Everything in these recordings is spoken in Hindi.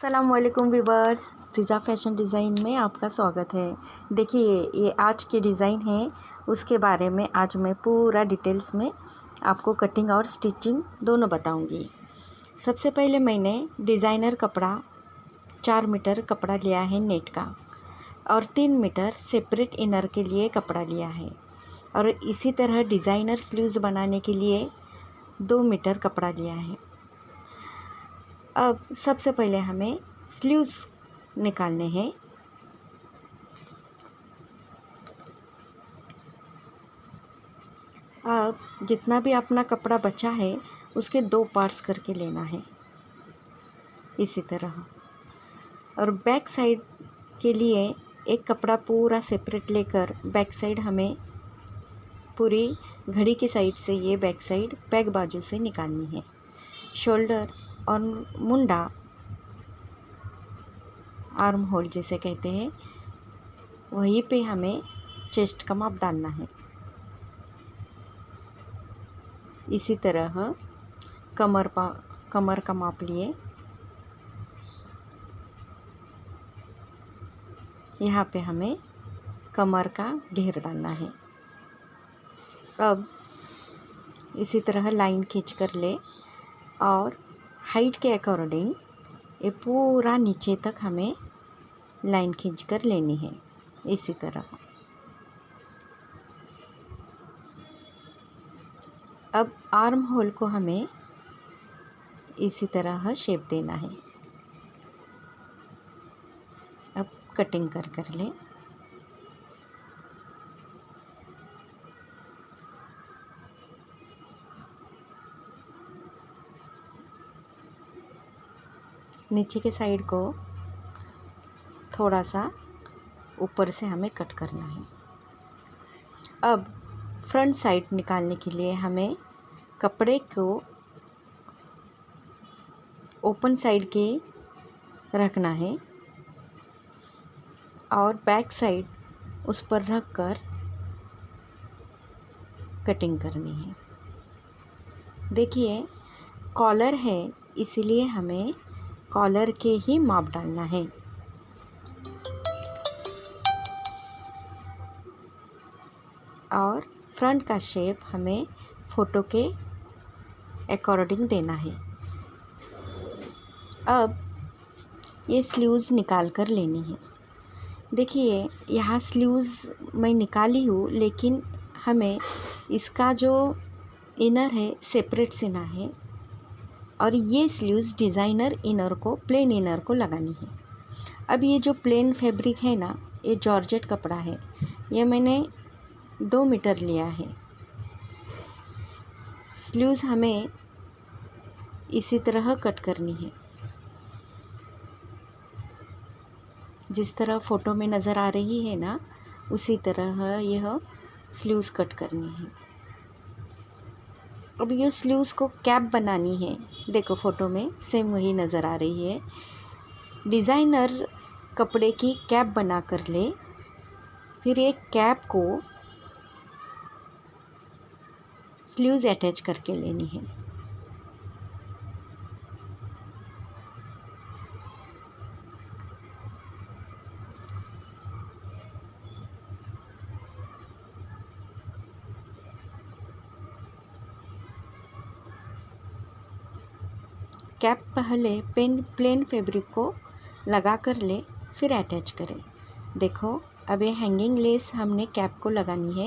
अस्सलामुअलैकुम व्यूवर्स, रिज़ा फैशन डिज़ाइन में आपका स्वागत है। देखिए, ये आज की डिज़ाइन है, उसके बारे में आज मैं पूरा डिटेल्स में आपको कटिंग और स्टिचिंग दोनों बताऊंगी। सबसे पहले मैंने डिज़ाइनर कपड़ा 4 मीटर कपड़ा लिया है नेट का, और 3 मीटर सेपरेट इनर के लिए कपड़ा लिया है। और इसी तरह डिज़ाइनर स्लीव्स बनाने के लिए 2 मीटर कपड़ा लिया है। अब सबसे पहले हमें स्लीव्स निकालने हैं। अब जितना भी अपना कपड़ा बचा है उसके 2 पार्ट्स करके लेना है इसी तरह। और बैक साइड के लिए एक कपड़ा पूरा सेपरेट लेकर बैक साइड हमें पूरी घड़ी की साइड से ये बैक साइड बैक बाजू से निकालनी है। शोल्डर और मुंडा, आर्म होल जिसे कहते हैं, वहीं पे हमें चेस्ट का माप डालना है। इसी तरह कमर का माप लिए यहाँ पे हमें कमर का घेर डालना है। अब इसी तरह लाइन खींच कर ले और हाइट के अकॉर्डिंग ये पूरा नीचे तक हमें लाइन खींच कर लेनी है। इसी तरह अब आर्म होल को हमें इसी तरह शेप देना है। अब कटिंग कर ले। नीचे के साइड को थोड़ा सा ऊपर से हमें कट करना है। अब फ्रंट साइड निकालने के लिए हमें कपड़े को ओपन साइड के रखना है और बैक साइड उस पर रख कर कटिंग करनी है। देखिए, कॉलर है इसलिए हमें कॉलर के ही माप डालना है। और फ्रंट का शेप हमें फ़ोटो के अकॉर्डिंग देना है। अब ये स्लीव्स निकाल कर लेनी है। देखिए, यहाँ स्लीव्स मैं निकाली हूँ, लेकिन हमें इसका जो इनर है सेपरेट सिलना है और ये स्लीव्स डिज़ाइनर इनर को, प्लेन इनर को लगानी है। अब ये जो प्लेन फैब्रिक है ना, ये जॉर्जेट कपड़ा है, ये मैंने 2 मीटर लिया है। स्लीव्स हमें इसी तरह कट करनी है, जिस तरह फ़ोटो में नज़र आ रही है ना, उसी तरह यह स्लीव्स कट करनी है। अब ये स्लीव्स को कैप बनानी है। देखो, फ़ोटो में सेम वही नज़र आ रही है। डिज़ाइनर कपड़े की कैप बना कर ले, फिर एक कैप को स्लीव्स अटैच करके लेनी है। कैप पहले प्लेन फैब्रिक को लगा कर ले, फिर अटैच करें। देखो, अब ये हैंगिंग लेस हमने कैप को लगानी है,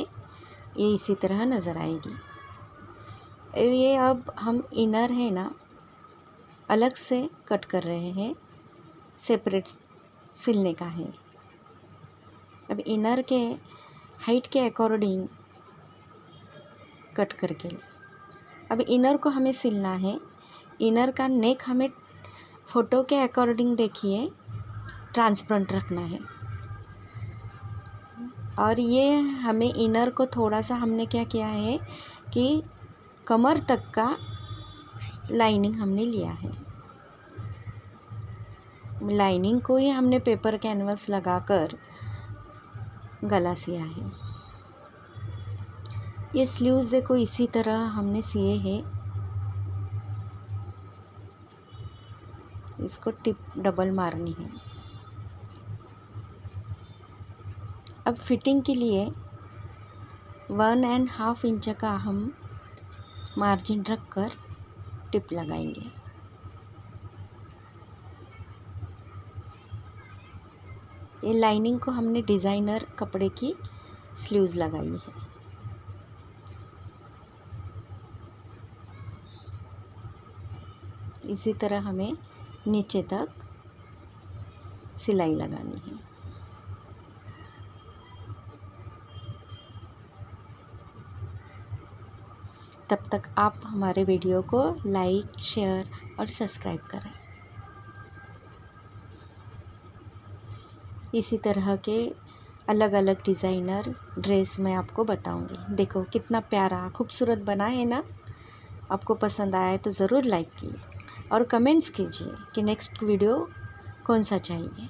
ये इसी तरह नज़र आएगी। ये अब हम इनर है ना, अलग से कट कर रहे हैं, सेपरेट सिलने का है। अब इनर के हाइट के अकॉर्डिंग कट करके ले। अब इनर को हमें सिलना है। इनर का नेक हमें फ़ोटो के अकॉर्डिंग, देखिए, ट्रांसपेरेंट रखना है। और ये हमें इनर को थोड़ा सा हमने क्या किया है कि कमर तक का लाइनिंग हमने लिया है। लाइनिंग को ही हमने पेपर कैनवस लगाकर गला सिया है। ये स्लीव्स देखो इसी तरह हमने सिए हैं। इसको टिप डबल मारनी है। अब फिटिंग के लिए 1.5 इंच का हम मार्जिन रखकर टिप लगाएंगे। ये लाइनिंग को हमने डिज़ाइनर कपड़े की स्लीव्स लगाई है। इसी तरह हमें नीचे तक सिलाई लगानी है। तब तक आप हमारे वीडियो को लाइक, शेयर और सब्सक्राइब करें। इसी तरह के अलग अलग डिज़ाइनर ड्रेस मैं आपको बताऊंगी। देखो कितना प्यारा खूबसूरत बना है ना। आपको पसंद आया है तो ज़रूर लाइक कीजिए और कमेंट्स कीजिए कि नेक्स्ट वीडियो कौन सा चाहिए।